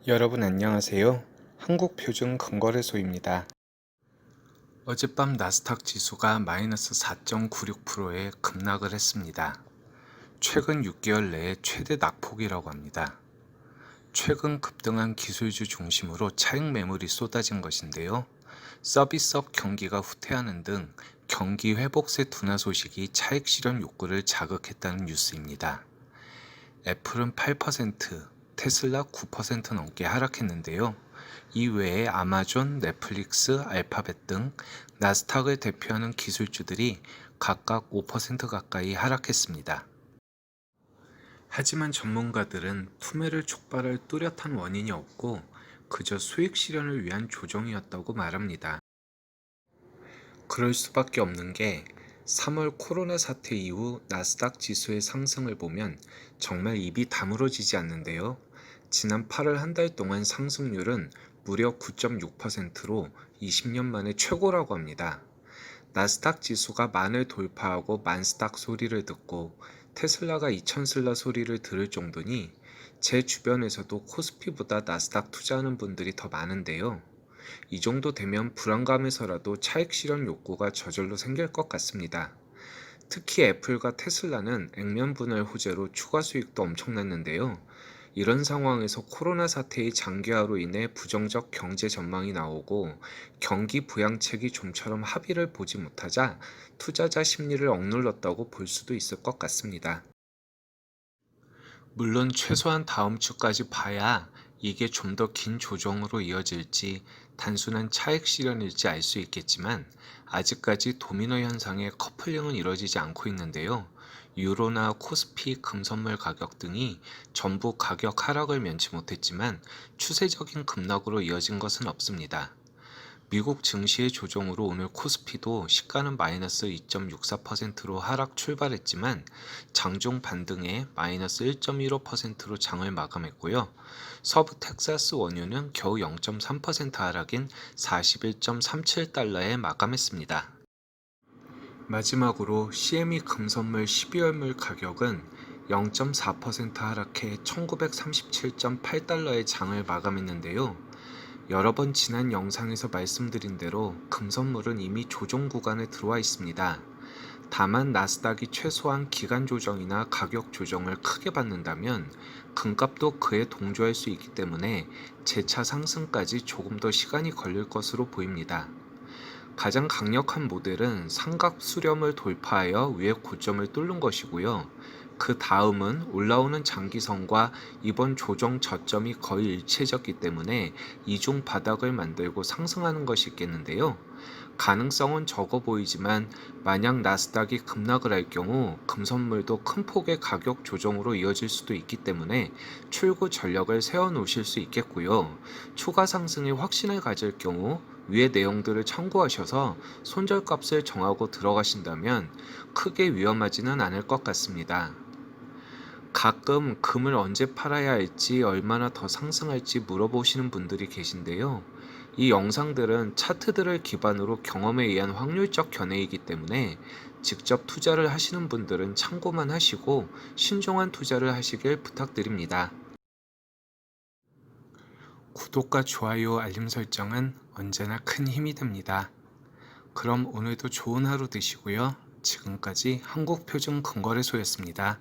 여러분 안녕하세요. 한국표준건거래소입니다. 어젯밤 나스닥 지수가 마이너스 4.96%에 급락을 했습니다. 최근 6개월 내에 최대 낙폭이라고 합니다. 최근 급등한 기술주 중심으로 차익 매물이 쏟아진 것인데요. 서비스업 경기가 후퇴하는 등 경기 회복세 둔화 소식이 차익 실현 욕구를 자극했다는 뉴스입니다. 애플은 8%, 테슬라 9% 넘게 하락했는데요. 이외에 아마존, 넷플릭스, 알파벳 등 나스닥을 대표하는 기술주들이 각각 5% 가까이 하락했습니다. 하지만 전문가들은 투매를 촉발할 뚜렷한 원인이 없고 그저 수익 실현을 위한 조정이었다고 말합니다. 그럴 수밖에 없는 게 3월 코로나 사태 이후 나스닥 지수의 상승을 보면 정말 입이 다물어지지 않는데요. 지난 8월 한 달 동안 상승률은 무려 9.6%로 20년 만에 최고라고 합니다. 나스닥 지수가 만을 돌파하고 만스닥 소리를 듣고 테슬라가 2000슬라 소리를 들을 정도니 제 주변에서도 코스피보다 나스닥 투자하는 분들이 더 많은데요. 이 정도 되면 불안감에서라도 차익 실현 욕구가 저절로 생길 것 같습니다. 특히 애플과 테슬라는 액면 분할 호재로 추가 수익도 엄청났는데요. 이런 상황에서 코로나 사태의 장기화로 인해 부정적 경제 전망이 나오고 경기 부양책이 좀처럼 합의를 보지 못하자 투자자 심리를 억눌렀다고 볼 수도 있을 것 같습니다. 물론 최소한 다음 주까지 봐야 이게 좀 더 긴 조정으로 이어질지 단순한 차익 실현일지 알 수 있겠지만 아직까지 도미노 현상의 커플링은 이루어지지 않고 있는데요. 유로나 코스피 금선물 가격 등이 전부 가격 하락을 면치 못했지만 추세적인 급락으로 이어진 것은 없습니다. 미국 증시의 조정으로 오늘 코스피도 시가는 마이너스 2.64%로 하락 출발했지만 장중 반등에 마이너스 1.15%로 장을 마감했고요. 서부 텍사스 원유는 겨우 0.3% 하락인 41.37달러에 마감했습니다. 마지막으로 CME 금선물 12월물 가격은 0.4% 하락해 1937.8달러의 장을 마감했는데요. 여러 번 지난 영상에서 말씀드린 대로 금선물은 이미 조정 구간에 들어와 있습니다. 다만 나스닥이 최소한 기간 조정이나 가격 조정을 크게 받는다면 금값도 그에 동조할 수 있기 때문에 재차 상승까지 조금 더 시간이 걸릴 것으로 보입니다. 가장 강력한 모델은 삼각 수렴을 돌파하여 위의 고점을 뚫는 것이고요. 그 다음은 올라오는 장기선과 이번 조정 저점이 거의 일체적이기 때문에 이중 바닥을 만들고 상승하는 것이 있겠는데요. 가능성은 적어 보이지만 만약 나스닥이 급락을 할 경우 금선물도 큰 폭의 가격 조정으로 이어질 수도 있기 때문에 출구 전략을 세워 놓으실 수 있겠고요. 추가 상승의 확신을 가질 경우 위의 내용들을 참고하셔서 손절값을 정하고 들어가신다면 크게 위험하지는 않을 것 같습니다. 가끔 금을 언제 팔아야 할지 얼마나 더 상승할지 물어보시는 분들이 계신데요. 이 영상들은 차트들을 기반으로 경험에 의한 확률적 견해이기 때문에 직접 투자를 하시는 분들은 참고만 하시고 신중한 투자를 하시길 부탁드립니다. 구독과 좋아요, 알림 설정은 언제나 큰 힘이 됩니다. 그럼 오늘도 좋은 하루 되시고요. 지금까지 한국표준건거래소였습니다.